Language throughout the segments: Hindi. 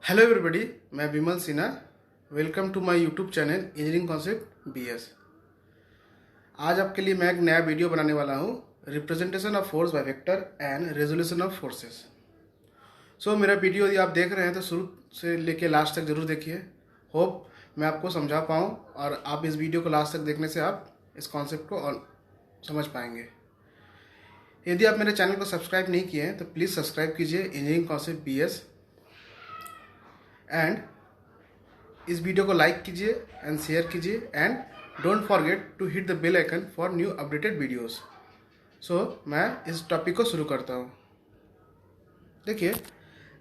हेलो एवरीबॉडी, मैं Vimal Sinha. Welcome to my YouTube channel engineering concept BS. आज आपके लिए मैं एक नया वीडियो बनाने वाला हूँ, representation of force by vector and resolution of forces. मेरा वीडियो यदि आप देख रहे हैं तो शुरू से लेके लास्ट तक जरूर देखिए। होप मैं आपको समझा पाऊँ और आप इस वीडियो को लास्ट तक देखने से आप इस कॉन्सेप्ट को और समझ पाएंगे। यदि आप मेरे चैनल को सब्सक्राइब नहीं किए हैं तो प्लीज़ सब्सक्राइब कीजिए इंजीनियरिंग कॉन्सेप्ट बीएस एंड इस वीडियो को लाइक कीजिए एंड शेयर कीजिए and don't forget to hit the bell icon for new updated videos. मैं इस टॉपिक को शुरू करता हूँ। देखिए,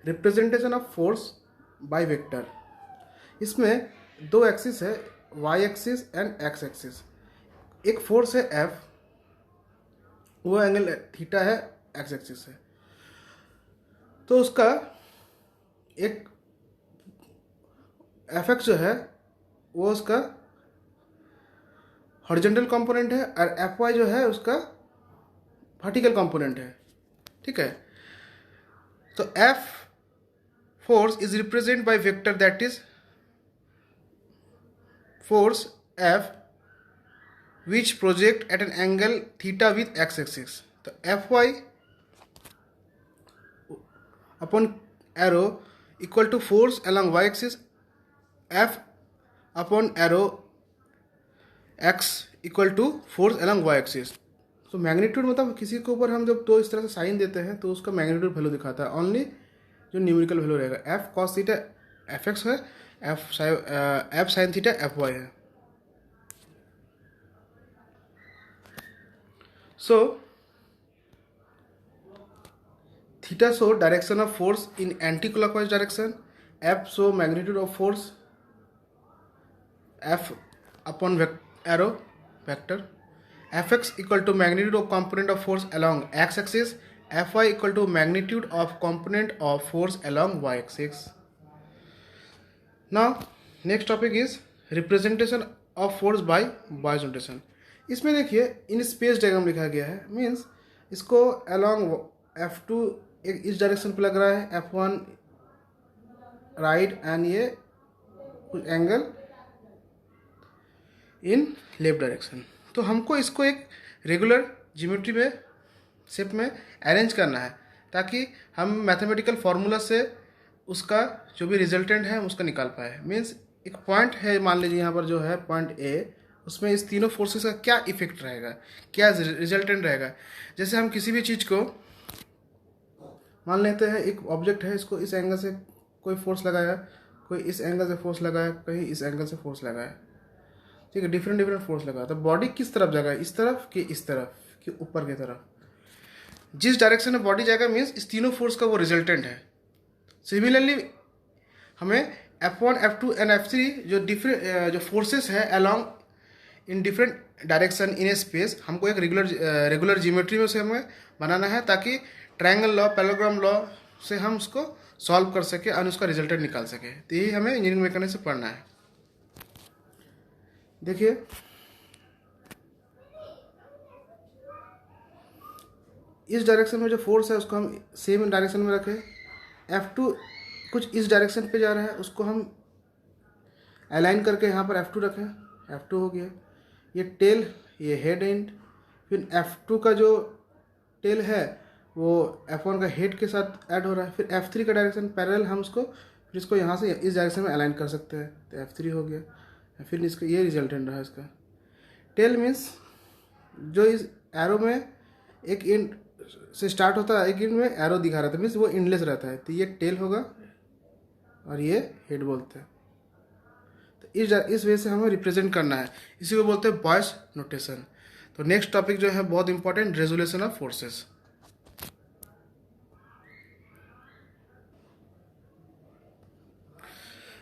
representation of force by vector. इसमें दो एक्सिस है, y axis and x axis. एक फोर्स है एफ, वो एंगल थीटा है, एक्स एक्सिस है। तो उसका एक एफ एक्स जो है वो उसका हॉरिजॉन्टल कंपोनेंट है और एफ वाई जो है उसका वर्टिकल कंपोनेंट है। ठीक है, तो F force is represent by vector that is force F which project at an angle theta with X axis. तो F Y upon arrow equal to force along Y axis, F upon arrow X equal to force along Y axis. तो मैग्नीट्यूड मतलब किसी के ऊपर हम जब तो इस तरह से साइन देते हैं तो उसका मैग्नीट्यूड वैल्यू दिखाता है, ओनली जो न्यूमेरिकल वैल्यू रहेगा। F cos theta F X है, F sine theta F Y है। So theta show direction of force in anti clockwise direction, F show magnitude of force F upon arrow vector, fx equal to magnitude of component of force along x axis, fy equal to magnitude of component of force along y axis. Now next topic is representation of force by Boy's notation. इसमें देखिए इन स्पेस डायग्राम लिखा गया है, मीन्स इसको along f2 एक इस डायरेक्शन पे लग रहा है, f1 राइट एंड ये कुछ एंगल इन लेफ्ट डायरेक्शन। तो हमको इसको एक रेगुलर ज्योमेट्री में शेप में अरेंज करना है ताकि हम मैथमेटिकल फार्मूला से उसका जो भी रिजल्टेंट है उसका निकाल पाए। मीन्स एक पॉइंट है, मान लीजिए यहाँ पर जो है पॉइंट ए, उसमें इस तीनों फोर्सेस का क्या इफेक्ट रहेगा, क्या रिजल्टेंट रहेगा। जैसे हम किसी भी चीज़ को मान लेते हैं, एक ऑब्जेक्ट है, इसको इस एंगल से कोई फोर्स लगाया, कोई इस एंगल से फोर्स लगाया, कहीं इस एंगल से फोर्स लगाया, ठीक है, डिफरेंट डिफरेंट फोर्स लगा। तो बॉडी किस तरफ जाएगा, इस तरफ कि इस तरफ कि ऊपर की तरफ, जिस डायरेक्शन में बॉडी जाएगा मीन्स इस तीनों फोर्स का वो रिजल्टेंट है। सिमिलरली हमें F1 F2 एंड F3 जो डिफरेंट जो फोर्सेस है along in different direction in A space, हमको एक रेगुलर ज्योमेट्री में से हमें बनाना है ताकि ट्रायंगल लॉ, पैरेललोग्राम लॉ से हम उसको सॉल्व कर सके और उसका रिजल्टेंट निकाल सके। तो यही हमें इंजीनियरिंग मैकेनिक्स से पढ़ना है। देखिए, इस डायरेक्शन में जो फोर्स है उसको हम सेम डायरेक्शन में रखें। F2 कुछ इस डायरेक्शन पे जा रहा है, उसको हम अलाइन करके यहाँ पर F2 रखें, F2 हो गया। ये टेल, ये हेड एंड, फिर F2 का जो टेल है वो F1 का हेड के साथ ऐड हो रहा है। फिर F3 का डायरेक्शन पैरेलल, हम उसको फिर इसको यहाँ से इस डायरेक्शन में अलाइन कर सकते हैं, तो F3 हो गया। फिर इसका ये रिजल्टेंट रहा इसका। टेल मीन्स जो इस एरो में एक एंड से स्टार्ट होता है, एक एंड में एरो दिखा रहा था, मीन्स वो एंडलेस रहता है, तो ये टेल होगा और ये हेड बोलते हैं। तो इस वजह से हमें रिप्रेजेंट करना है, इसी को बोलते हैं बॉयस नोटेशन। तो नेक्स्ट टॉपिक जो है बहुत important, resolution of forces.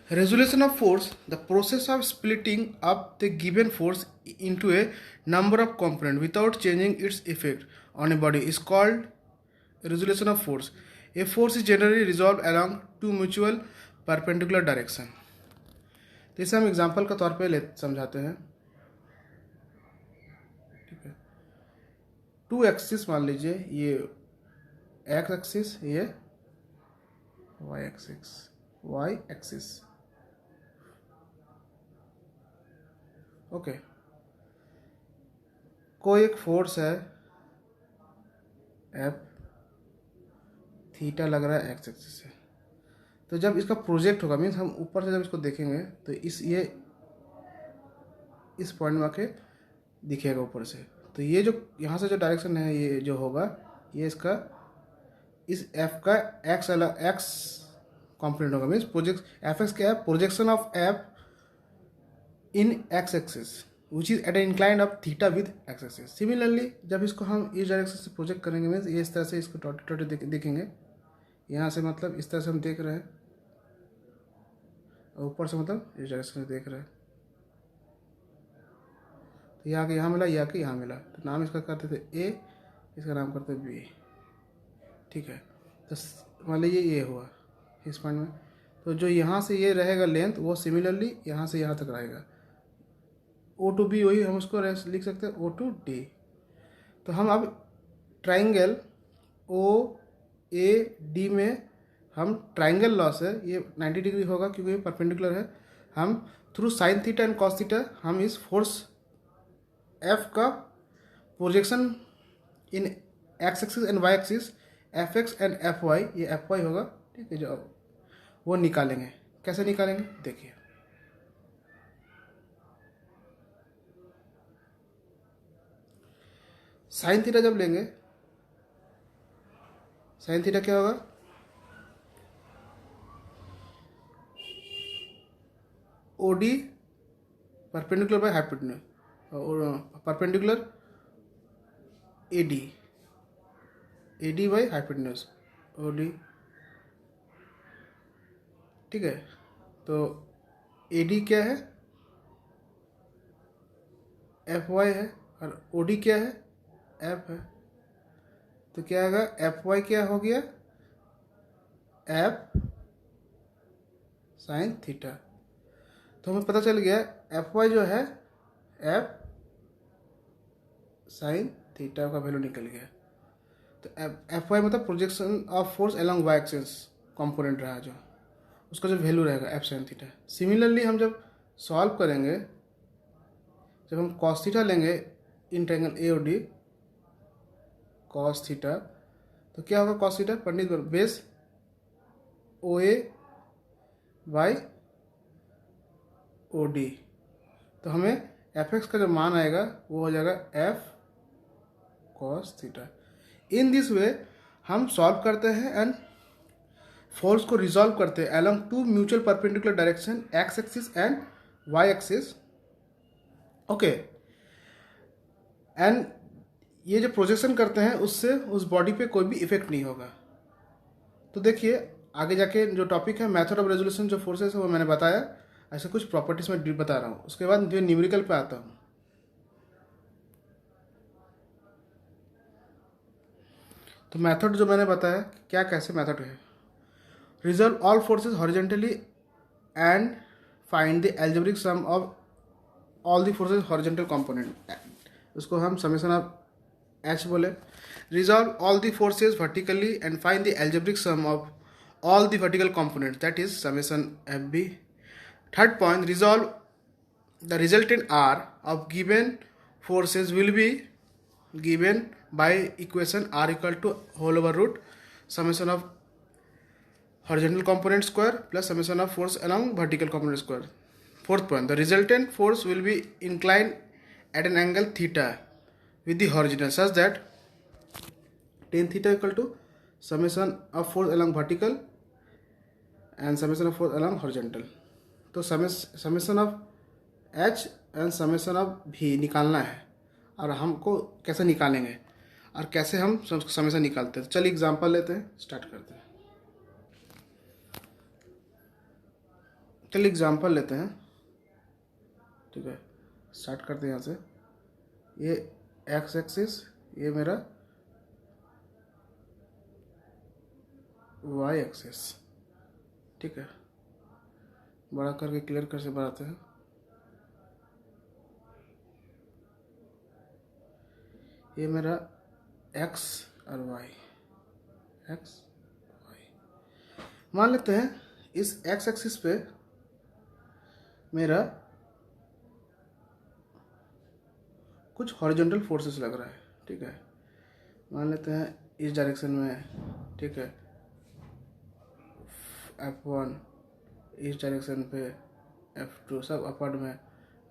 Resolution of force, the process of splitting up the given force into a number of components without changing its effect on a body is called resolution of force. A force is generally resolved along two mutual perpendicular direction. तो इसे हम एग्जाम्पल का तौर पे समझाते हैं। ठीक है, टू एक्सिस मान लीजिए, ये एक्स एक्सिस, ये y axis. Y axis. Okay, कोई एक फोर्स है एफ, थीटा लग रहा है एक्स एक्सिस से। तो जब इसका प्रोजेक्ट होगा, मीन्स हम ऊपर से जब इसको देखेंगे तो इस पॉइंट में आके दिखेगा ऊपर से। तो ये जो यहाँ से जो डायरेक्शन है, ये जो होगा, ये इसका इस एफ का एक्स अलग एक्स कॉम्पोनेंट होगा। मीन्स प्रोजेक्ट एफ एक्स क्या है, projection of F in X axis which is at an incline of theta with X axis. Similarly जब इसको हम इस डायरेक्शन से प्रोजेक्ट करेंगे, मीन्स ये इस तरह से इसको टोटे टोटे देखेंगे, यहाँ से मतलब इस तरह से हम देख रहे हैं, और ऊपर से मतलब इस डायरेक्शन से देख रहे हैं। तो यहाँ के यहाँ मिला, यहाँ के यहाँ मिला, तो नाम इसका करते थे ए, इसका नाम करते बी। ठीक है, तो मान लीजिए ये हुआ इस पॉइंट में, तो जो यहाँ से ये रहेगा लेंथ, वो सिमिलरली यहाँ से यहाँ तक रहेगा। ओ टू बी, वही हम उसको लिख सकते हैं ओ टू डी। तो हम अब ट्राइंगल ओ ए डी में हम ट्राइंगल लॉ से, ये 90 डिग्री होगा क्योंकि ये परपेंडिकुलर है, हम through sine theta and cos theta हम इस फोर्स एफ का projection in X axis and Y axis, F X and F Y, ये एफ वाई होगा, ठीक है, जो वो निकालेंगे। कैसे निकालेंगे देखिए। साइन थीटा जब लेंगे, साइन थीटा क्या होगा, O D perpendicular by hypotenuse, perpendicular A D by hypotenuse, O D. ठीक है, तो ए डी क्या है, एफ वाई है, और ओ डी क्या है, एफ है। तो क्या होगा, एफ वाई क्या हो गया, एफ साइन थीटा। तो हमें पता चल गया एफ वाई जो है एफ साइन थीटा का वैल्यू निकल गया। तो एफ वाई मतलब projection of force along Y axis component रहा, जो उसका जो वैल्यू रहेगा एफ साइन थीटा। सिमिलरली हम जब सॉल्व करेंगे, जब हम कॉस थीटा लेंगे इन ट्रायंगल ए और डी, कॉस थीटा, तो क्या होगा, कॉस थीटा पंडित base O A by O D. तो हमें एफ एक्स का जो मान आएगा वो हो जाएगा F cos theta. In this way हम सॉल्व करते हैं एंड फोर्स को रिजॉल्व करते हैं along two mutual perpendicular direction, X axis and Y axis. Okay, and ये जो प्रोजेक्शन करते हैं उससे उस बॉडी पे कोई भी इफेक्ट नहीं होगा। तो देखिए आगे जाके जो टॉपिक है मेथड ऑफ रेजोल्यूशन, जो फोर्सेस है वो मैंने बताया, ऐसे कुछ प्रॉपर्टीज में बता रहा हूँ। उसके बाद जो न्यूमेरिकल पे आता हूँ। तो मेथड जो मैंने बताया, क्या कैसे मेथड है, resolve all forces horizontally and find the algebraic sum of all the forces horizontal component, उसको हम समेशन ऑफ एच बोले। Resolve all the forces vertically and find the algebraic sum of all the vertical components, that is summation FB. Third point, resolve the resultant R of given forces will be given by equation R equal to whole over root summation of horizontal component square plus summation of force along vertical component square. Fourth point, the resultant force will be inclined at an angle theta with the horizontal such that tan theta equal to summation of force along vertical and summation of force along horizontal. तो summation of H and summation of भी निकालना है, और हमको कैसे निकालेंगे और कैसे हम समेशन निकालते हैं। तो चलिए एग्जांपल लेते हैं, स्टार्ट करते हैं। चलिए एग्जांपल लेते हैं, ठीक है, स्टार्ट करते हैं यहाँ से। ये एक्स एक्सिस, ये मेरा वाई एक्सिस, ठीक है, बड़ा करके क्लियर कर से बनाते हैं। ये मेरा x और y, x y मान लेते हैं इस एक्स एक्सिस पे मेरा कुछ हॉरिजॉन्टल फोर्सेस लग रहा है, ठीक है। मान लेते हैं इस डायरेक्शन में, ठीक है, F1, इस डायरेक्शन पे F2, सब अपवर्ड में,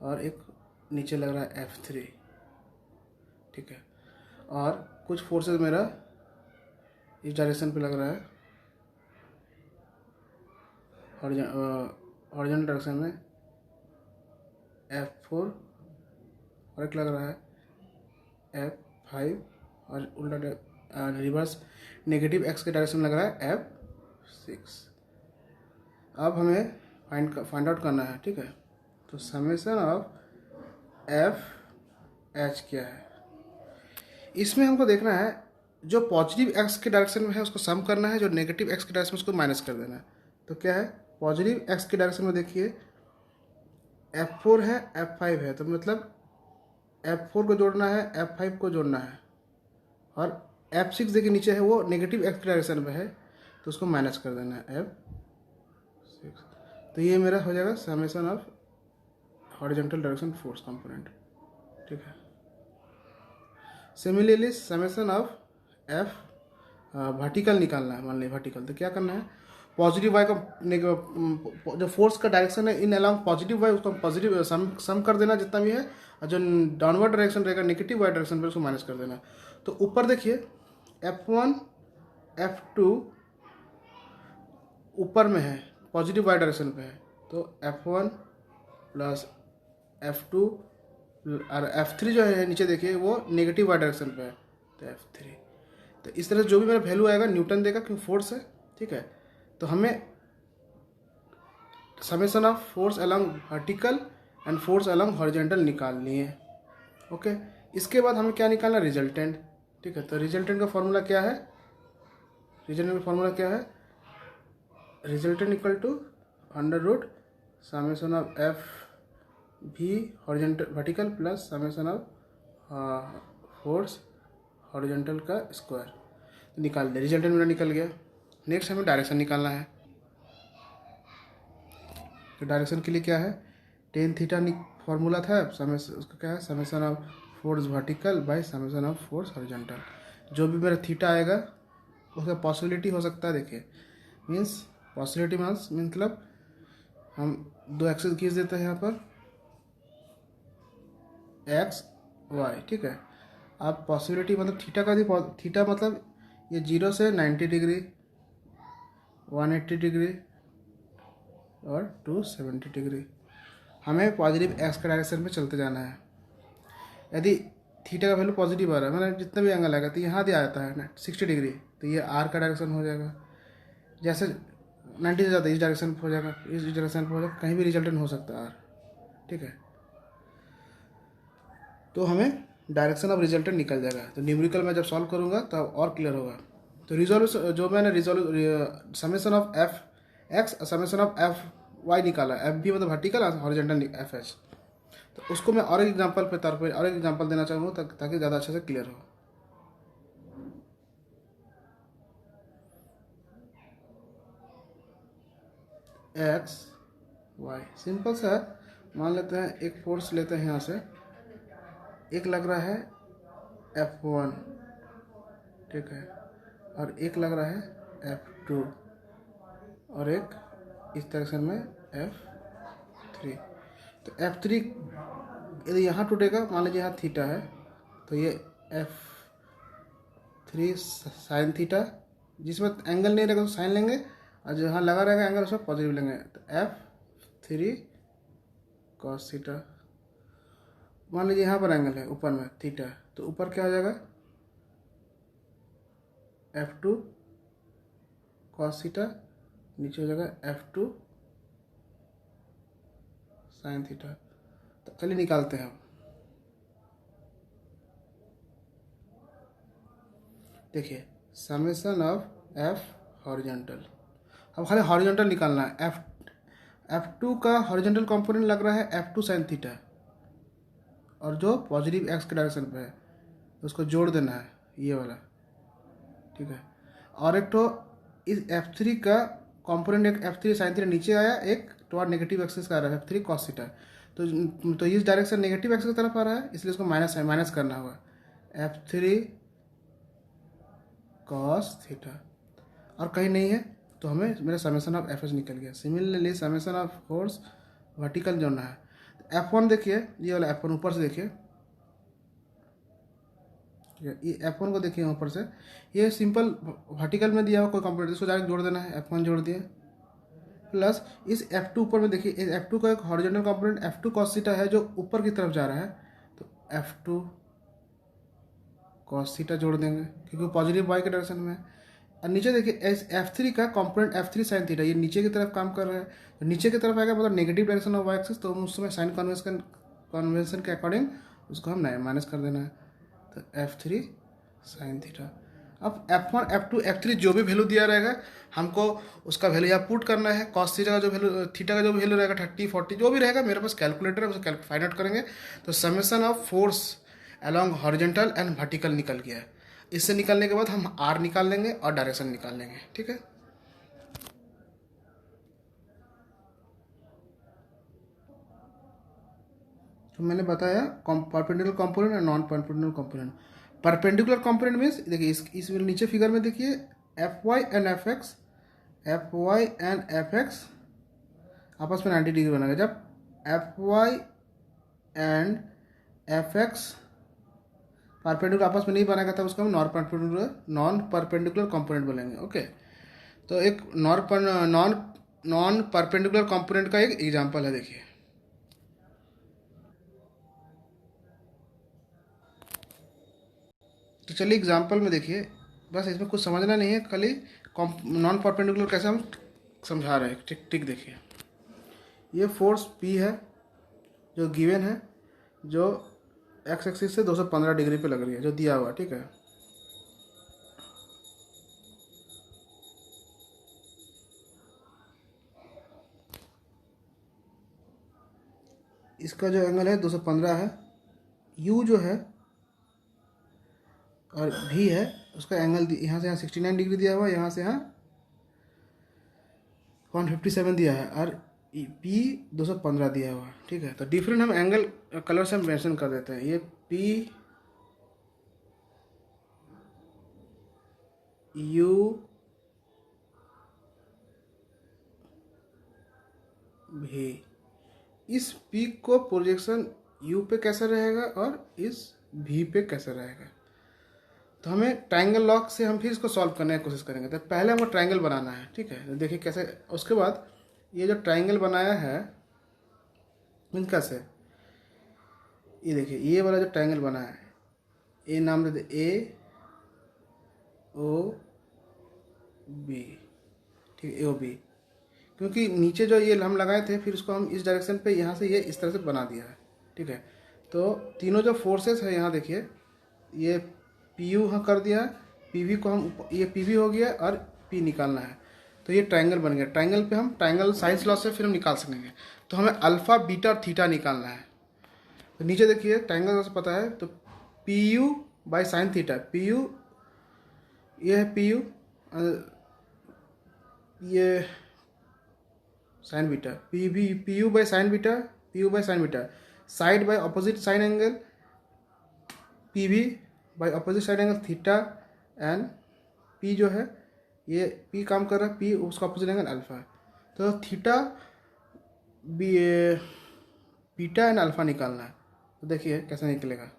और एक नीचे लग रहा है F3, ठीक है। और कुछ फोर्सेस मेरा इस डायरेक्शन पे लग रहा है हॉरिजॉन्टल डायरेक्शन में F4, और एक लग रहा है F5, और उल्टा रिवर्स नेगेटिव एक्स के डायरेक्शन लग रहा है F6। अब हमें फाइंड आउट करना है, ठीक है। तो समेशन ऑफ FH क्या है, इसमें हमको देखना है जो पॉजिटिव एक्स के डायरेक्शन में है उसको सम करना है, जो नेगेटिव एक्स के डायरेक्शन में उसको माइनस कर देना है। तो क्या है, पॉजिटिव एक्स के डायरेक्शन में देखिए F4 है, F5 है, तो मतलब F4 को जोड़ना है, F5 को जोड़ना है, और F6 देखिए नीचे है, वो नेगेटिव एक्स के डायरेक्शन में है, तो उसको माइनस कर देना है F6। तो ये मेरा हो जाएगा summation of horizontal direction force component, ठीक है। Similarly summation of F vertical निकालना है। मान लीजिए वर्टिकल, तो क्या करना है, पॉजिटिव वाई का जो फोर्स का डायरेक्शन है इन अलॉन्ग पॉजिटिव वाई, उसको पॉजिटिव सम कर देना जितना भी है, और जो डाउनवर्ड डायरेक्शन रहेगा नेगेटिव वाई डायरेक्शन पर उसको माइनस कर देना। तो ऊपर देखिए F1 F2 ऊपर में है, पॉजिटिव वाई डायरेक्शन पे है, तो F1 प्लस F2 और F3 जो है नीचे देखिए वो नेगेटिव वाई डायरेक्शन पे है, तो F3। तो इस तरह से जो भी मेरा वैल्यू आएगा न्यूटन देगा, क्योंकि फोर्स है, ठीक है। तो हमें summation of force along vertical and force along horizontal निकालनी है, ओके। इसके बाद हमें क्या निकालना है, रिजल्टेंट, ठीक है। तो रिजल्टेंट का फॉर्मूला क्या है, रिजल्टेंट का फॉर्मूला क्या है, resultant equal to under root summation of F भी horizontal vertical plus summation of force horizontal का स्क्वायर, निकाल दे। रिजल्टेंट मेरा निकल गया। नेक्स्ट हमें डायरेक्शन निकालना है। तो डायरेक्शन के लिए क्या है, टेन थीटा फॉर्मूला था, उसका क्या है, summation of force vertical by summation of force horizontal. जो भी मेरा थीटा आएगा उसका पॉसिबिलिटी हो सकता है, देखिए मीन्स पॉसिबिलिटी मतलब हम दो एक्सेस खींच देते हैं यहाँ पर एक्स वाई, ठीक है। आप पॉसिबिलिटी मतलब थीटा का भी, थीटा मतलब ये 0 से 90 डिग्री, 180 डिग्री और 270 डिग्री, हमें पॉजिटिव एक्स के डायरेक्शन में चलते जाना है। यदि थीटा का वैल्यू पॉजिटिव आ रहा है, मतलब जितना भी एंगल आएगा, तो यहाँ दिया जाता है ना 60 डिग्री, तो ये आर का डायरेक्शन हो जाएगा। जैसे 90 से ज़्यादा इस डायरेक्शन पर हो जाएगा, इस डायरेक्शन पर हो जाएगा, कहीं भी रिजल्टेंट हो सकता है आर, ठीक है। तो हमें डायरेक्शन ऑफ रिजल्टेंट निकल जाएगा। तो न्यूमेरिकल में जब सॉल्व करूँगा तब और क्लियर होगा। तो रिजोल्व जो मैंने summation of F X summation of F Y निकाला, एफ भी मतलब वर्टिकल हॉरिजॉन्टल एफ एच, तो उसको मैं और एक एग्जांपल पे तौर पर और एक एग्जांपल देना चाहूँगा ताकि ज़्यादा अच्छे से क्लियर हो। एक्स वाई सिंपल सा है। मान लेते हैं एक फोर्स लेते हैं यहाँ से, एक लग रहा है F1, ठीक है, और एक लग रहा है F2, और एक इस डायरेक्शन में F3। तो F3 यदि यहाँ टूटेगा, मान लीजिए यहाँ थीटा है, तो ये F3 साइन थीटा, जिसमें एंगल नहीं रहेगा तो साइन लेंगे, और जहाँ लगा रहेगा एंगल उसमें पॉजिटिव लेंगे, तो F3 कॉस थीटा। मान लीजिए यहाँ पर एंगल है ऊपर में थीटा, तो ऊपर क्या हो जाएगा, F2 कॉस थीटा, नीचे हो जाएगा F2 साइन थीटा। तो चलिए निकालते हैं। देखिए समेशन ऑफ एफ हॉरिजॉन्टल, अब खाली हॉरिजॉन्टल निकालना है। F2 का हॉरिजॉन्टल कंपोनेंट लग रहा है F2 साइन थीटा, और जो पॉजिटिव एक्स के डायरेक्शन पे है उसको जोड़ देना है ये वाला, ठीक है। और एक तो इस F3 का कंपोनेंट एक F3 साइन थीटा नीचे आया, एक टुवर्ड नेगेटिव एक्सिस का आ रहा है F3 कॉस थीटा। तो इस डायरेक्शन नेगेटिव एक्सिस की तरफ आ रहा है, इसलिए इसको माइनस करना होगा F3 कॉस थीटा, और कहीं नहीं है तो हमें मेरा समेसन ऑफ एफ एच निकल गया। Similarly summation of force vertical जो है F1 देखिए, ये वाला F1 ऊपर से देखिए, ये F1 को देखिए ऊपर से, ये सिंपल वर्टिकल में दिया हुआ कोई कंपोनेंट, इसको डायरेक्ट जोड़ देना है, F1 जोड़ दिए, प्लस इस F2 ऊपर में देखिए, इस F2 का एक horizontal component F2 cos theta है जो ऊपर की तरफ जा रहा है, तो F2 cos थीटा जोड़ देंगे क्योंकि पॉजिटिव वाई के डायरेक्शन में है। और नीचे देखिए F3 का कंपोनेंट F3 साइन थीटा, ये नीचे की तरफ काम कर रहा है, तो नीचे की तरफ आएगा मतलब negative direction of Y axis, तो उस समय साइन कन्वेंशन के अकॉर्डिंग उसको हम माइनस कर देना है, तो F3 साइन थीटा। अब F1 F2 F3 जो भी वैल्यू दिया रहेगा हमको उसका वैल्यू यहाँ पुट करना है। कॉस थीटा का जो वैल्यू, थीटा का जो वैल्यू रहेगा 30 40 जो भी रहेगा, मेरे पास कैलकुलेटर है, उसे फाइंड आउट करेंगे। तो summation of force along horizontal and vertical निकल गया है। इससे निकालने के बाद हम आर निकाल लेंगे और डायरेक्शन निकाल लेंगे, ठीक है। तो मैंने बताया परपेंडिकुलर कंपोनेंट और non perpendicular component. Perpendicular component means देखिए इस नीचे फिगर में देखिए Fy and Fx, Fy and Fx आपस में 90 डिग्री बनेगा। जब Fy एंड Fx परपेंडिकुलर आपस में नहीं बनेगा तब उसको हम नॉन परपेंडिकुलर कंपोनेंट बोलेंगे, ओके। तो एक नॉन परपेंडिकुलर कंपोनेंट का एक एग्जांपल है, देखिए। तो चलिए एग्जांपल में देखिए, बस इसमें कुछ समझना नहीं है, खाली नॉन परपेंडिकुलर कैसे हम समझा रहे हैं, ठीक ठीक। देखिए ये फोर्स P है जो गिवन है, जो एक्स एक्सिस से 215 डिग्री पे लग रही है, जो दिया हुआ, ठीक है। इसका जो एंगल है 215 है, U जो है और V है, उसका एंगल यहाँ से यहाँ 69 डिग्री दिया हुआ है, यहाँ से यहाँ 157 दिया है, और P 215 दिया हुआ है, ठीक है। तो डिफरेंट हम एंगल कलर से हम मेंशन कर देते हैं। ये P U V, इस P को प्रोजेक्शन U पे कैसा रहेगा और इस V पे कैसा रहेगा। तो हमें ट्रायंगल लॉक से हम फिर इसको सॉल्व करने की कोशिश करेंगे। तो पहले हमको ट्रायंगल बनाना है, ठीक है। तो देखिए कैसे, उसके बाद ये जो ट्रायंगल बनाया है इनका से, ये देखिए ये वाला जो ट्रायंगल बना है, ए नाम दे दे AOB, ठीक है, AOB। क्योंकि नीचे जो ये हम लगाए थे फिर उसको हम इस डायरेक्शन पे यहाँ से ये इस तरह से बना दिया है, ठीक है। तो तीनों जो फोर्सेस है यहाँ देखिए, ये PU यहाँ कर दिया, PV को हम, ये PV हो गया और P निकालना है, तो ये ट्रायंगल बन गया। ट्रायंगल पे हम ट्रायंगल साइंस लॉ से फिर हम निकाल सकेंगे। तो हमें अल्फा बीटा और थीटा निकालना है। तो नीचे देखिए ट्रायंगल से पता है, तो PU by sine theta, PU ये है PU, ये sign beta, PU by sine beta, PU by sine beta, side by opposite sign angle, PV by opposite side angle theta, and P जो है ये P काम कर रहा है, P उसका अपोजिट एंगल अल्फा। तो थीटा बीटा एंड अल्फा निकालना है। तो देखिए कैसे निकलेगा।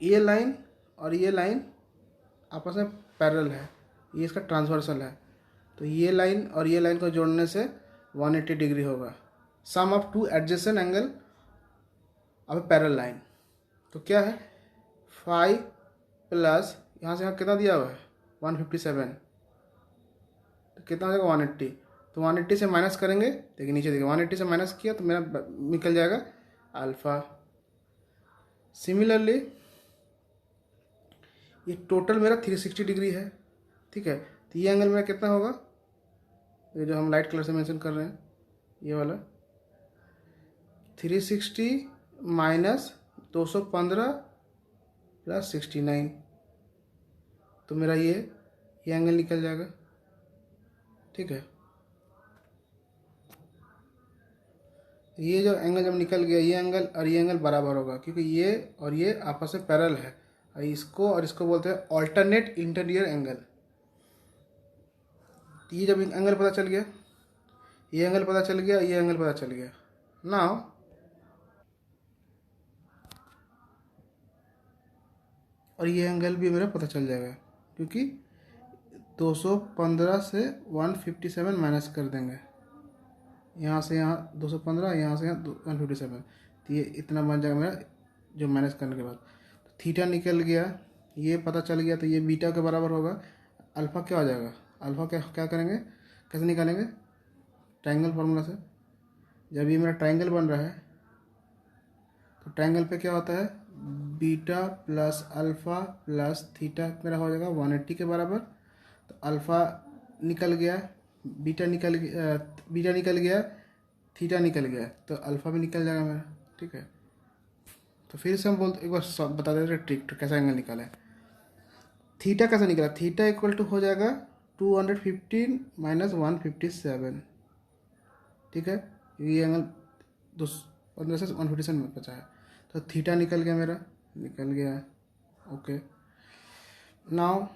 ये लाइन और ये लाइन आपस में पैरेलल है, ये इसका ट्रांसवर्सल है, तो ये लाइन और ये लाइन को जोड़ने से 180 डिग्री होगा। Sum of two adjacent angle of parallel line, तो क्या है 5 प्लस यहाँ से यहाँ कितना दिया हुआ है 157, तो कितना हो जाएगा 180। तो 180 से माइनस करेंगे, देखिए नीचे देखिए 180 से माइनस किया तो मेरा निकल जाएगा अल्फ़ा। सिमिलरली ये टोटल मेरा 360 डिग्री है, ठीक है। तो ये एंगल मेरा कितना होगा, ये जो हम लाइट कलर से मेंशन कर रहे हैं ये वाला 360 माइनस 215 प्लस 69, तो मेरा ये एंगल निकल जाएगा, ठीक है। ये जो एंगल जब निकल गया, ये एंगल और ये एंगल बराबर होगा, क्योंकि ये और ये आपस में पैरेलल है। और इसको बोलते हैं ऑल्टरनेट इंटीरियर एंगल। तो ये जब एंगल पता चल गया, ये एंगल पता चल गया, ये एंगल पता चल गया, नाउ और ये एंगल भी मेरा पता चल जाएगा, क्योंकि 215 से 157 माइनस कर देंगे, यहाँ से यहाँ 215, यहाँ से यहाँ 157, तो ये इतना बन जाएगा मेरा जो माइनस करने के बाद। तो थीटा निकल गया, ये पता चल गया, तो ये बीटा के बराबर होगा। अल्फ़ा क्या हो जाएगा, अल्फ़ा क्या करेंगे, कैसे निकालेंगे, ट्रायंगल फार्मूला से। जब ये मेरा ट्रायंगल बन रहा है तो ट्रायंगल पे क्या होता है, beta plus alpha plus theta मेरा हो जाएगा 180 के बराबर। तो अल्फ़ा निकल गया, बीटा निकल गया, थीटा निकल गया, तो अल्फ़ा भी निकल जाएगा मेरा, ठीक है। तो फिर से हम बोलते, एक बार बता देते ट्रिक कैसा एंगल निकाला है। थीटा कैसे निकला, थीटा इक्वल टू हो जाएगा 215 माइनस 157, ठीक है। ये एंगल 215 से 157 में बचा है, तो थीटा निकल गया मेरा, निकल गया, okay. Now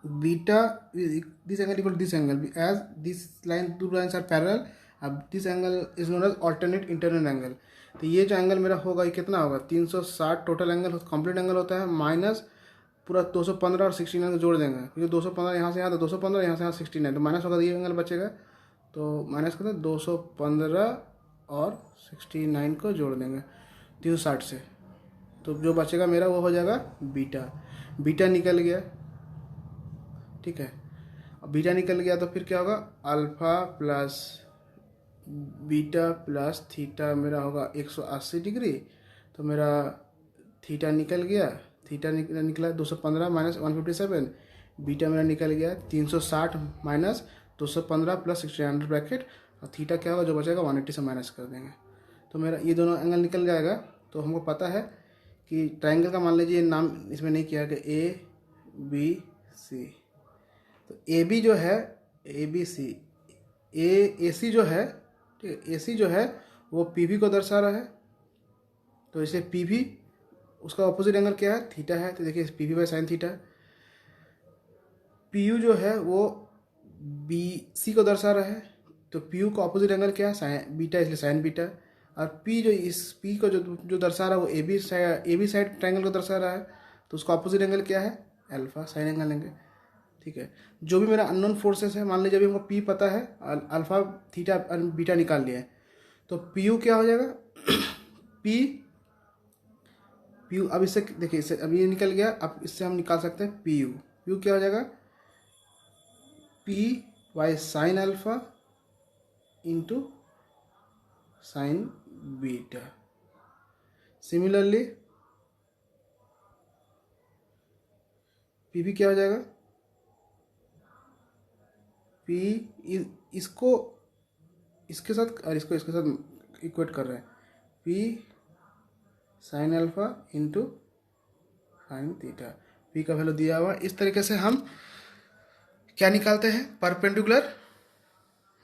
beta this angle equal to this angle as this line, two lines are parallel, अब this angle is known as alternate internal angle। तो ये जो एंगल मेरा होगा ये कितना होगा, 360 टोटल एंगल कंप्लीट एंगल होता है, माइनस पूरा 215 और 69 को जोड़ देंगे, क्योंकि 215 यहाँ से यहाँ, तो 215 यहाँ से यहाँ 69, तो माइनस होगा, तो ये एंगल बचेगा, तो माइनस करते 215 और 69 को जोड़ देंगे 360 से, तो जो बचेगा मेरा वो हो जाएगा बीटा निकल गया, ठीक है। अब बीटा निकल गया तो फिर क्या होगा, alpha plus beta plus theta मेरा होगा 180 डिग्री, तो मेरा थीटा निकल गया, थीटा निकला 215 माइनस 157, बीटा मेरा निकल गया 360 माइनस 215 प्लस 69 ब्रैकेट, और थीटा क्या होगा जो बचेगा 180 से माइनस कर देंगे, तो मेरा ये दोनों एंगल निकल जाएगा। तो हमको पता है कि ट्रायंगल का मान लीजिए नाम इसमें नहीं किया कि ABC, तो AB जो है ABC, AC जो है, ठीक है, AC जो है वो PB को दर्शा रहा है, तो इसे PB उसका ऑपोजिट एंगल क्या है, थीटा है, तो देखिए PB by sine theta. PU जो है वो BC को दर्शा रहा है, तो PU का ऑपोजिट एंगल क्या है, साइन बीटा, इसलिए साइन बीटा। और P जो इस P को जो दर्शा रहा है वो AB साइड ट्रायंगल को दर्शा रहा है, तो उसका ऑपोजिट एंगल क्या है, अल्फा, साइन एंगल लेंगे, ठीक है। जो भी मेरा अननोन फोर्सेस है, मान लीजिए अभी हमको P पता है, अल्फा थीटा बीटा निकाल लिया है, तो PU क्या हो जाएगा PU अब इससे देखिए, इससे अब ये निकल गया, अब इससे हम निकाल सकते हैं PU क्या हो जाएगा, P by sine alpha into sine beta. Similarly PB क्या हो जाएगा, P इसको इसके साथ और इसको इसके साथ इक्वेट कर रहे हैं, P sine alpha into sine theta, P का वैल्यू दिया हुआ। इस तरीके से हम क्या निकालते हैं, परपेंडिकुलर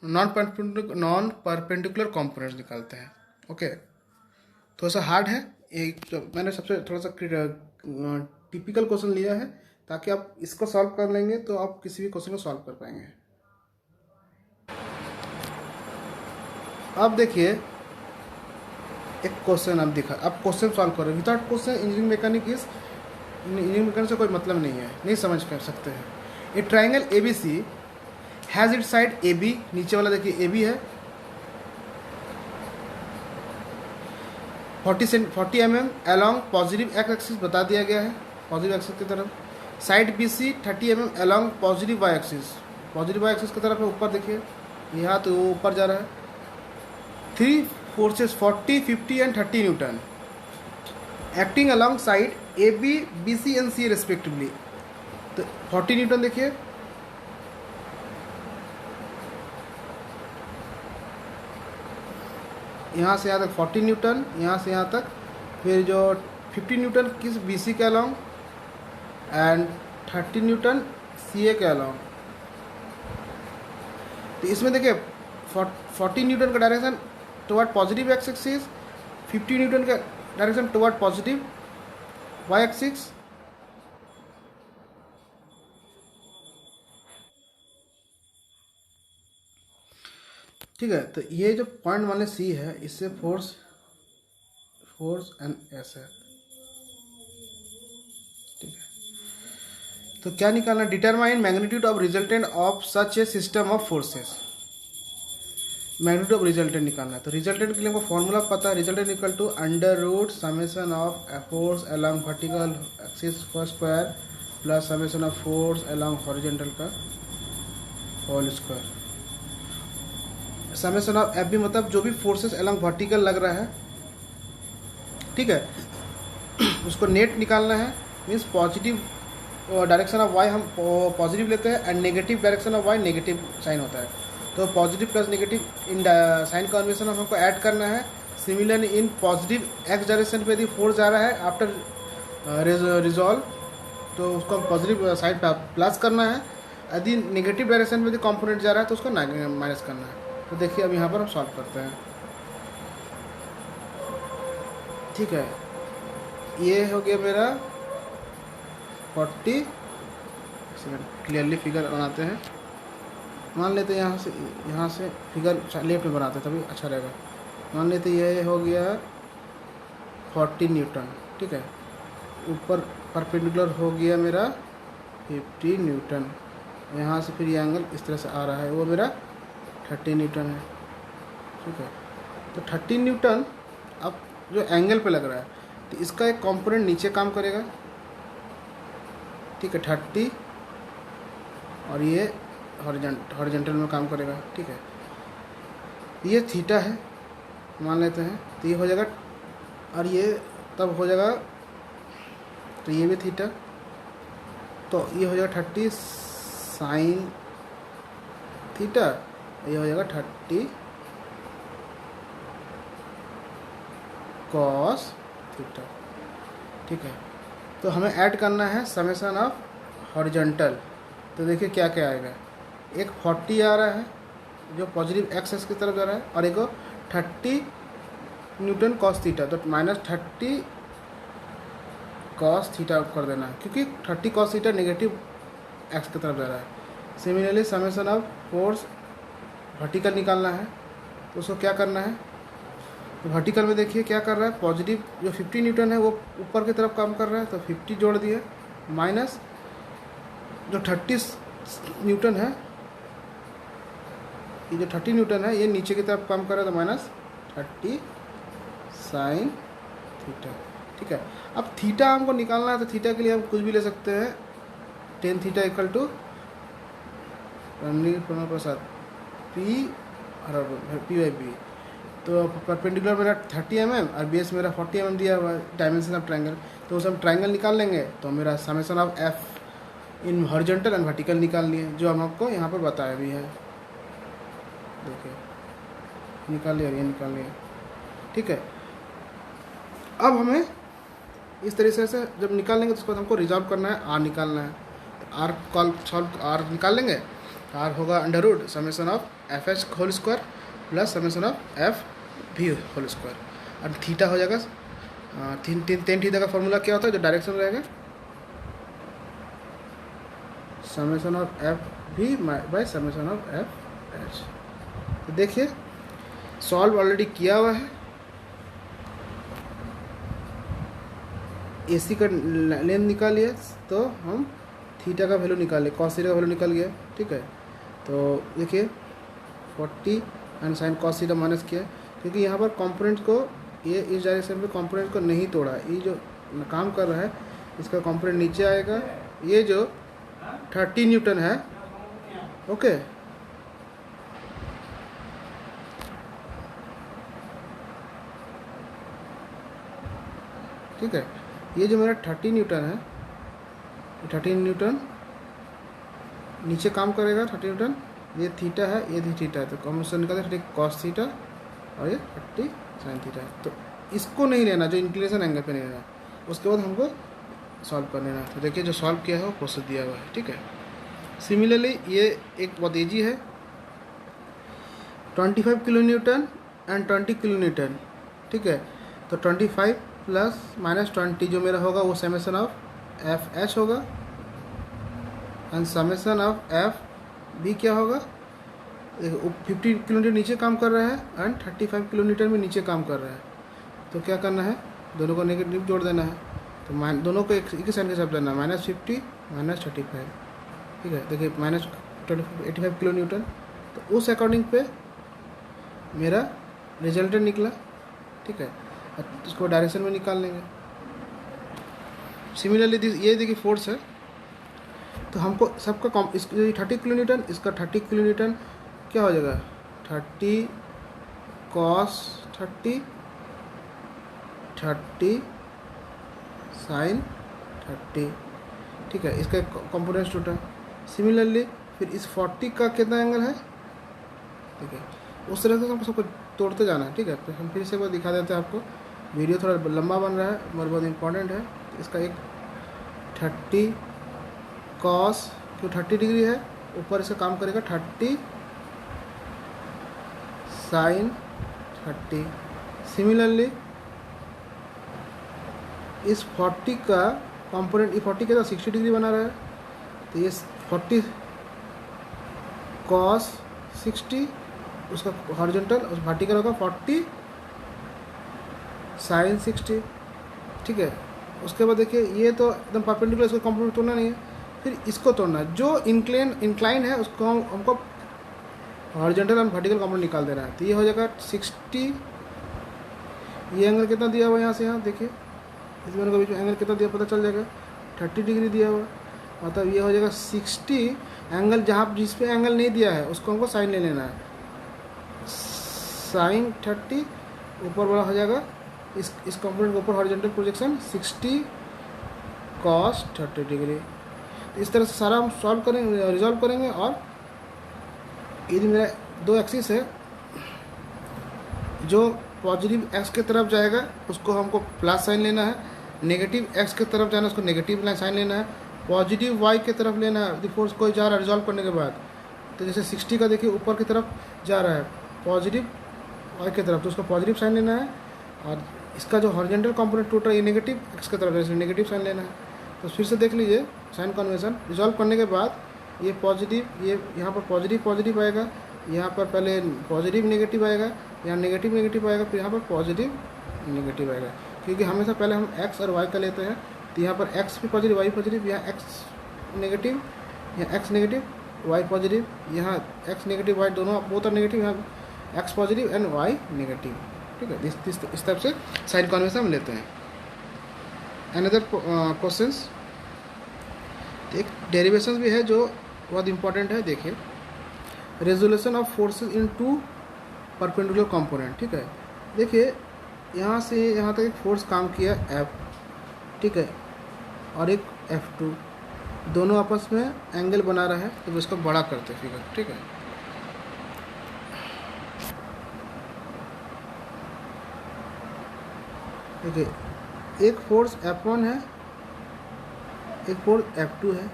नॉन परपेंडिकुलर कंपोनेंट्स निकालते हैं, ओके। थोड़ा सा हार्ड है, एक जो मैंने सबसे थोड़ा सा टिपिकल क्वेश्चन लिया है, ताकि आप इसको सॉल्व कर लेंगे तो आप किसी भी क्वेश्चन को सॉल्व कर पाएंगे। अब देखिए एक क्वेश्चन आप दिखा, आप क्वेश्चन सॉल्व करो, विदाउट क्वेश्चन इंजीनियरिंग मैकेनिक से कोई मतलब नहीं है, नहीं समझ कर सकते हैं। A triangle ABC has it side AB, नीचे वाला देखिए AB है, 40 mm along positive X axis बता दिया गया है, पॉजिटिव एक्सिस की तरफ। Side BC 30 mm along positive Y axis की तरफ है, ऊपर देखिए यहाँ तो वो ऊपर जा रहा है। 3 forces 40, 50 and 30 Newton acting along side AB, BC and C respectively. तो 40 न्यूटन देखिए, यहाँ से यहाँ तक 40 न्यूटन, यहाँ से यहाँ तक, फिर जो 50 न्यूटन किस BC के along, and 30 newton C A के अलॉन्ग। तो इसमें देखिए 40 न्यूटन का direction toward positive X axis, 50 newton का direction toward positive Y axis. ठीक है, तो ये जो पॉइंट वाले सी है इससे फोर्स एंड एस है। ठीक है, तो क्या निकालना, determine magnitude of resultant of such A system of forces. Magnitude of resultant निकालना है, तो रिजल्टेंट के लिए हमको फॉर्मूला पता है, resultant equal to under root summation of force along vertical axis का square plus summation of force along horizontal का whole square. Summation of F भी मतलब जो भी फोर्सेस अलॉन्ग वर्टिकल लग रहा है, ठीक है, उसको नेट निकालना है। Means positive direction of Y हम पॉजिटिव लेते हैं and negative direction of Y negative sign होता है। तो positive plus negative in sign convention में हमको ऐड करना है। Similarly in positive X direction पे यदि फोर्स जा रहा है आफ्टर रिजॉल्व, तो उसको हम पॉजिटिव साइड प्लस करना है। यदि नेगेटिव डायरेक्शन में यदि कंपोनेंट जा रहा है तो उसको माइनस करना है। तो देखिए अब यहाँ पर हम सॉल्व करते हैं। ठीक है, ये हो गया मेरा 40। क्लियरली फिगर बनाते हैं, मान लेते हैं यहाँ से फिगर लेफ्ट में बनाते हैं तभी अच्छा रहेगा। मान लेते ये हो गया 40 न्यूटन। ठीक है, ऊपर परपेंडिकुलर हो गया मेरा 50 न्यूटन। यहाँ से फिर ये एंगल इस तरह से आ रहा है, वो मेरा 30 न्यूटन है। ठीक है, तो 30 न्यूटन अब जो एंगल पे लग रहा है तो इसका एक कंपोनेंट नीचे काम करेगा। ठीक है, 30 और ये हॉरिजॉन्टल में काम करेगा। ठीक है, ये थीटा है मान लेते हैं, तो ये हो जाएगा, और ये तब हो जाएगा, तो ये भी थीटा, तो ये हो जाएगा 30 साइन थीटा, ये हो जाएगा 30 कॉस थीटा। ठीक है, तो हमें ऐड करना है समेशन ऑफ हॉरिजॉन्टल। तो देखिए क्या क्या आएगा, एक 40 आ रहा है जो पॉजिटिव एक्स की तरफ जा रहा है, और एक 30 न्यूटन कॉस थीटा, तो -30 कॉस थीटा कर देना है क्योंकि 30 कॉस थीटा नेगेटिव एक्स की तरफ जा रहा है। Similarly summation of force vertical निकालना है, तो उसको क्या करना है, तो वर्टिकल में देखिए क्या कर रहा है, पॉजिटिव जो 50 न्यूटन है वो ऊपर की तरफ काम कर रहा है, तो 50 जोड़ दिए, माइनस जो 30 न्यूटन है, ये जो 30 न्यूटन है ये नीचे की तरफ काम कर रहा है, तो -30 साइन थीटा। ठीक है, अब थीटा हमको निकालना है, तो थीटा के लिए हम कुछ भी ले सकते हैं। tan theta equal to P/B। तो परपेंडिकुलर मेरा 30 mm और बेस मेरा 40 mm दिया हुआ है, डायमेंशन ऑफ ट्रायंगल, तो उसे हम ट्रायंगल निकाल लेंगे। तो मेरा summation of F in horizontal and vertical निकाल लिए, जो हम आपको यहाँ पर बताया भी है। देखिए निकाल लिया, ये निकाल लिया। ठीक है, अब हमें इस तरीके से जब निकाल लेंगे तो उसको हमको रिजॉल्व करना है, आर निकालना है। आर आर निकाल लेंगे, आर होगा under root summation of F H whole square plus summation of F V whole square, और थीटा हो जाएगा tan थीटा का फॉर्मूला क्या होता है, जो डायरेक्शन रहेगा समेशन ऑफ एफ भी by summation of F H. तो देखिए सॉल्व ऑलरेडी किया हुआ है, AC का लेंथ निकाल लिया, तो हम थीटा का वैल्यू निकाल लिया, कॉस थीटा का वैल्यू निकल गया। ठीक है, तो देखिए 40 and sine cos theta minus किया, क्योंकि यहाँ पर कंपोनेंट को ये इस डायरेक्शन में कंपोनेंट को नहीं तोड़ा, ये जो काम कर रहा है इसका कंपोनेंट नीचे आएगा। ये जो 30 न्यूटन है, ओके, ठीक है, ये जो मेरा 30 न्यूटन है, 30 न्यूटन नीचे काम करेगा, 30 न्यूटन, ये थीटा है, ये भी थीटा है, तो कॉम्बिनेशन निकालते 30 कॉस थीटा और ये 30 साइन थीटा है। तो इसको नहीं लेना, जो इंक्लिनेशन एंगल पे नहीं लेना। उसके बाद हमको सॉल्व कर लेना। तो देखिए जो सॉल्व किया है वो प्रोसेस दिया हुआ है, ठीक है। सिमिलरली ये एक बहुत ईजी है, 25 kilo Newton and 20 kilo Newton, ठीक है। तो 25 प्लस माइनस 20 जो मेरा होगा वो समेशन ऑफ एफ एच होगा and summation of F V क्या होगा, 50 किलोमीटर नीचे काम कर रहा है एंड 35 किलोमीटर में नीचे काम कर रहा है। तो क्या करना है, दोनों को नेगेटिव जोड़ देना है। तो दोनों को एक ही साइन के साथ लेना है, -50 -35, ठीक है। देखिए -85 किलो न्यूटन, तो उस अकॉर्डिंग पे मेरा रिजल्टेंट निकला, ठीक है। इसको डायरेक्शन में निकाल लेंगे। सिमिलरली ये देखिए फोर्स है, तो हमको सबका इसको 30 किलो न्यूटन, इसका 30 किलो न्यूटन क्या हो जाएगा, 30 cos 30 sin 30, ठीक है। इसका कंपोनेंट्स टूटा। सिमिलरली फिर इस 40 का कितना एंगल है, ठीक है। उस तरह से हमको सबको तोड़ते जाना है, ठीक है। तो हम फिर से एक बार दिखा देते हैं आपको, वीडियो थोड़ा लंबा बन रहा है मगर बहुत इंपॉर्टेंट है। इसका एक 30 cos क्यों 30 डिग्री है, ऊपर इसका काम करेगा 30 sin 30। सिमिलरली इस 40 का कंपोनेंट, ये 40 के साथ 60 डिग्री बना रहा है, तो ये 40 cos 60, उसका हॉरिजॉन्टल और वर्टिकल होगा 40 sin 60, ठीक है। उसके बाद देखिए ये तो एकदम परपेंडिकुलर, इसको कंपोनेंट तोड़ना नहीं है, फिर इसको तोड़ना है। जो इंक्लाइन है उसको हमको हॉरिजॉन्टल और वर्टिकल कंपोनेंट निकाल देना है। तो ये हो जाएगा 60, ये एंगल कितना दिया हुआ है यहाँ से यहाँ देखिए, इस दोनों के बीच में एंगल कितना दिया पता चल जाएगा, 30 डिग्री दिया हुआ, मतलब ये हो जाएगा 60 एंगल। जहाँ जिस पे एंगल नहीं दिया है उसको हमको साइन ले लेना है, साइन 30 ऊपर वाला हो जाएगा, इस कंपोनेंट के ऊपर हॉरिजॉन्टल प्रोजेक्शन 60 cos 30 डिग्री। तो इस तरह से सारा हम सॉल्व करेंगे, रिजॉल्व करेंगे। और ये मेरा 2 एक्सिस है, जो पॉजिटिव एक्स की तरफ जाएगा उसको हमको प्लस साइन लेना है, नेगेटिव एक्स की तरफ जाना है उसको नेगेटिव साइन लेना है, पॉजिटिव वाई की तरफ लेना है। फोर्स कोई जा रहा है रिजॉल्व करने के बाद, तो जैसे 60 का देखिए ऊपर की तरफ जा रहा है पॉजिटिव वाई की तरफ, तो उसको पॉजिटिव साइन लेना है। और इसका जो हॉरिजॉन्टल कंपोनेंट टूट रहा है ये नेगेटिव एक्स की तरफ, जैसे नेगेटिव साइन लेना है। तो फिर से देख लीजिए साइन कन्वेंशन रिजॉल्व करने के बाद ये पॉजिटिव, ये यहाँ पर पॉजिटिव आएगा, यहाँ पर पहले पॉजिटिव नेगेटिव आएगा, यहाँ नेगेटिव नेगेटिव आएगा, फिर यहाँ पर पॉजिटिव नेगेटिव आएगा, क्योंकि हमेशा पहले हम एक्स और वाई का लेते हैं। तो यहाँ पर एक्स भी पॉजिटिव वाई पॉजिटिव, यहाँ एक्स नेगेटिव, यहाँ एक्स नेगेटिव वाई पॉजिटिव, यहाँ एक्स नेगेटिव वाई दोनों बोथ आर नेगेटिव, यहाँ X positive and Y negative, ठीक है। इस तरफ से साइन कन्वेंशन हम लेते हैं। अनदर क्वेश्चंस, एक डेरिवेशंस भी है जो बहुत इंपॉर्टेंट है। देखिए resolution of forces in 2 perpendicular component, ठीक है। देखिए यहाँ से यहाँ तक एक फोर्स काम किया F, ठीक है, और एक F2, दोनों आपस में एंगल बना रहा है, तो इसको बड़ा करते हैं फिगर, ठीक है। देखिए एक फोर्स F1 है, एक फोर्स F2 है,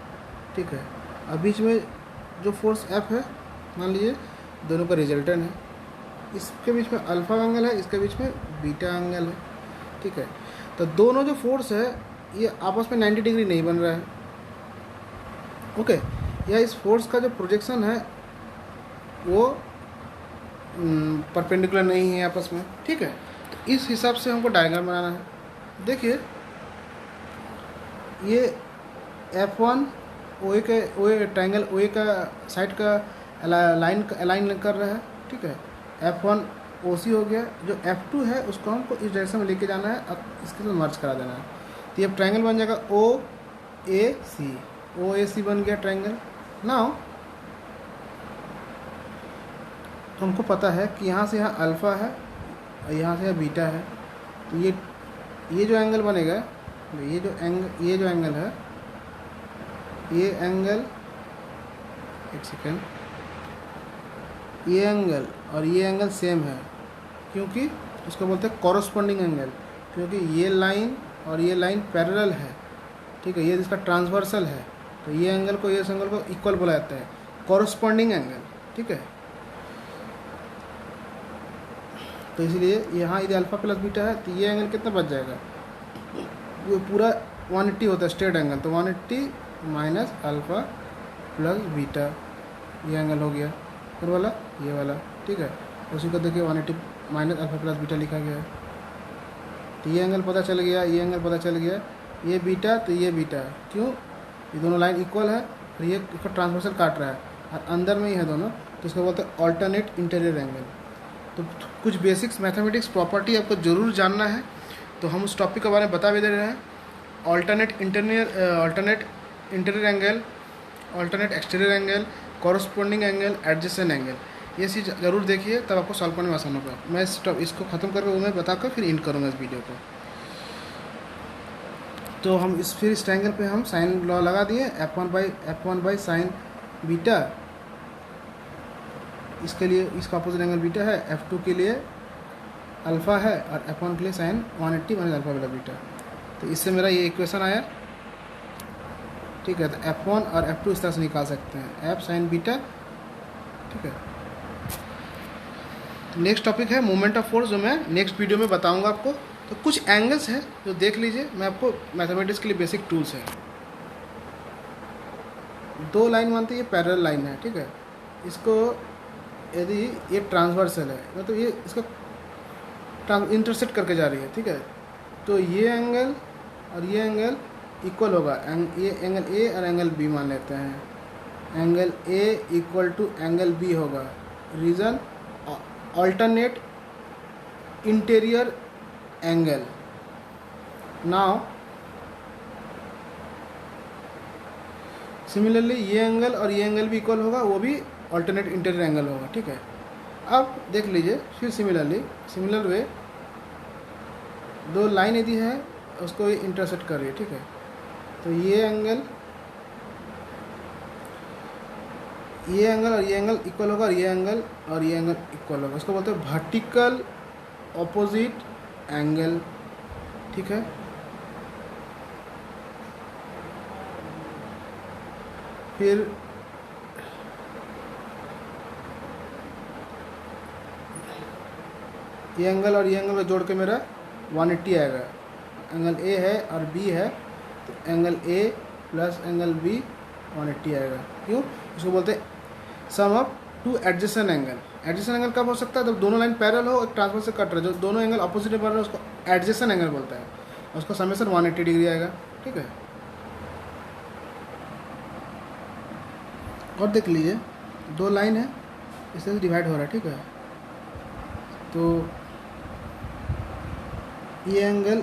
ठीक है। अब बीच में जो फोर्स F है मान लीजिए दोनों का रिजल्टेंट है, इसके बीच में अल्फा एंगल है, इसके बीच में बीटा एंगल है, ठीक है। तो दोनों जो फोर्स है ये आपस में 90 डिग्री नहीं बन रहा है, ओके। या इस फोर्स का जो प्रोजेक्शन है वो परपेंडिकुलर नहीं है आपस में, ठीक है। तो इस हिसाब से हमको डायग्राम बनाना है। देखिए ये F1 OA के ट्रायंगल OA का साइड का अलाइन कर रहा है, ठीक है। F1 OC हो गया, जो F2 है उसको हमको इस डायरेक्शन में लेके जाना है, अब इसके साथ मर्ज करा देना है। तो ये ट्रायंगल बन जाएगा OAC बन गया ट्रायंगल। नाउ तो हमको पता है कि यहाँ से यहाँ अल्फ़ा है और यहाँ से यहाँ बीटा है, तो ये जो एंगल बनेगा, ये जो एंगल है, ये एंगल, एक सेकेंड, ये एंगल और ये एंगल सेम है, क्योंकि उसको बोलते हैं कॉरस्पॉन्डिंग एंगल, क्योंकि ये लाइन और ये लाइन पैरेलल है, ठीक है, ये इसका ट्रांसवर्सल है, तो ये एंगल को, ये एंगल को इक्वल बोला जाता है, कॉरस्पॉन्डिंग एंगल, ठीक है। तो इसलिए यहाँ यदि अल्फा प्लस बीटा है तो ये एंगल कितना बच जाएगा, वो पूरा 180 होता है स्ट्रेट एंगल, तो 180 माइनस अल्फा प्लस बीटा, ये एंगल हो गया, फिर वाला ये वाला, ठीक है। उसी को देखिए 180 माइनस अल्फा प्लस बीटा लिखा गया है, तो ये एंगल पता चल गया, ये एंगल पता चल गया, ये बीटा तो ये बीटा, क्यों, ये दोनों लाइन इक्वल है, और ये इसको ट्रांसवर्सल काट रहा है और अंदर में ही है दोनों, तो इसको बोलते हैं ऑल्टरनेट इंटीरियर एंगल। तो कुछ बेसिक्स मैथमेटिक्स प्रॉपर्टी आपको ज़रूर जानना है, तो हम उस टॉपिक के बारे में बता भी दे रहे हैं। Alternate interior angle, alternate exterior angle, corresponding angle, adjacent angle, ये चीज़ ज़रूर देखिए, तब आपको सॉल्व करने में आसान होगा। मैं इसको ख़त्म करके मैं बताकर फिर एंड करूँगा इस वीडियो को। तो हम फिर इस ट्रायंगल पे हम साइन लॉ लगा दिए, F1 बाई साइन बीटा, इसके लिए इसका अपोजिट एंगल बीटा है, F2 के लिए अल्फ़ा है और F1 के लिए साइन 180 माइनस अल्फा वाला बीटा। तो इससे मेरा ये इक्वेशन आया, ठीक है। तो F1 और F2 इस तरह से निकाल सकते हैं, F साइन बीटा, ठीक है। नेक्स्ट टॉपिक है मोमेंट ऑफ फोर्स, जो मैं नेक्स्ट वीडियो में बताऊंगा आपको। तो कुछ एंगल्स हैं जो देख लीजिए, मैं आपको मैथमेटिक्स के लिए बेसिक टूल्स हैं। दो लाइन मानते हैं, ये पैरेलल लाइन है, ठीक है। इसको यदि ये ट्रांसवर्सल है, मतलब ये इसका इंटरसेक्ट करके जा रही है, ठीक है, तो ये एंगल और ये एंगल इक्वल होगा, ये एंगल ए और एंगल बी मान लेते हैं, angle A equal to angle B होगा। Reason alternate interior angle. Now similarly ये एंगल और ये एंगल भी इक्वल होगा, वो भी ऑल्टरनेट इंटीरियर एंगल होगा, ठीक है। अब देख लीजिए फिर सिमिलर वे दो लाइन यदि है उसको इंटरसेक्ट कर रही है, ठीक है। तो ये एंगल और ये एंगल इक्वल होगा, और ये एंगल इक्वल होगा, उसको बोलते हैं वर्टिकल ऑपोजिट एंगल, ठीक है। फिर ये एंगल और ये एंगल को जोड़ के मेरा 180 आएगा। एंगल ए है और बी है, तो angle A plus angle B 180 आएगा। क्यों, इसको बोलते हैं sum of two adjacent angle. Adjacent angle कब हो सकता है, जब दोनों लाइन पैरेलल हो, एक ट्रांसवर्स से कट रहा है, जो दोनों एंगल अपोजिट में बन रहे हैं उसको एडजेसेंट एंगल बोलता है, उसका समेशन 180 डिग्री आएगा, ठीक है। और देख लीजिए दो लाइन है, इससे डिवाइड हो रहा है, ठीक है। तो ये एंगल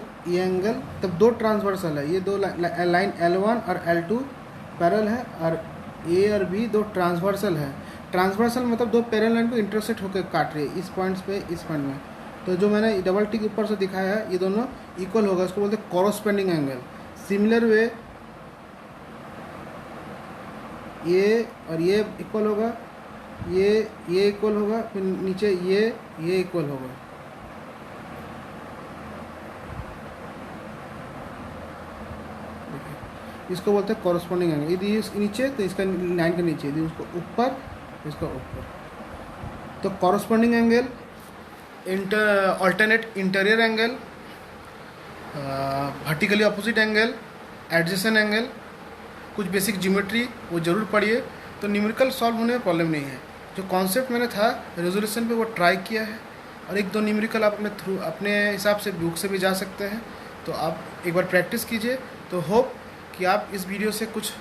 तब दो ट्रांसवर्सल है, ये दो लाइन L1 और L2 पैरेलल है, और ए और बी दो ट्रांसवर्सल है। ट्रांसवर्सल मतलब दो पैरेलल लाइन को इंटरसेक्ट होकर काट रही है, इस पॉइंट्स पे इस पॉइंट में। तो जो मैंने डबल टिक ऊपर से दिखाया है, ये दोनों इक्वल होगा, उसको बोलते हैं कॉरस्पॉन्डिंग एंगल। सिमिलर वे ये और ये इक्वल होगा, ये इक्वल होगा, फिर नीचे ये इक्वल होगा। इसको बोलते हैं कॉरस्पॉन्डिंग एंगल। यदि इस नीचे तो इसका लाइन के नीचे, यदि उसको ऊपर इसका ऊपर, तो corresponding angle, alternate interior angle, vertically opposite angle, adjacent angle, कुछ बेसिक ज्योमेट्री वो ज़रूर पढ़िए, तो न्यूमेरिकल सॉल्व होने में प्रॉब्लम नहीं है। जो कॉन्सेप्ट मैंने था रेजोल्यूशन पे वो ट्राई किया है, और एक दो न्यूमेरिकल आप अपने हिसाब से बुक से भी जा सकते हैं, तो आप एक बार प्रैक्टिस कीजिए। तो होप कि आप इस वीडियो से कुछ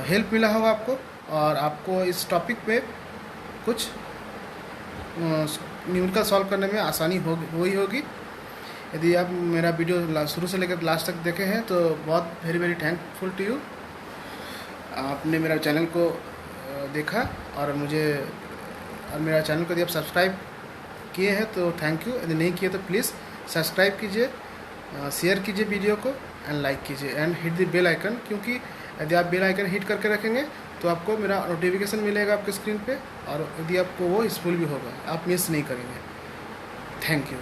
हेल्प मिला होगा आपको, और आपको इस टॉपिक पे कुछ न्यूमेरिकल सॉल्व करने में आसानी होगी। यदि आप मेरा वीडियो शुरू से लेकर लास्ट तक देखे हैं तो बहुत वेरी थैंकफुल टू यू। आपने मेरा चैनल को देखा, और मेरा चैनल को यदि आप सब्सक्राइब किए हैं तो थैंक यू, यदि नहीं किए तो प्लीज़ सब्सक्राइब कीजिए, शेयर कीजिए वीडियो को, एंड लाइक कीजिए, and hit the bell icon, क्योंकि यदि आप बेल आइकन हिट करके रखेंगे तो आपको मेरा नोटिफिकेशन मिलेगा आपके स्क्रीन पे, और यदि आपको वो यूज़फुल भी होगा, आप मिस नहीं करेंगे। Thank you.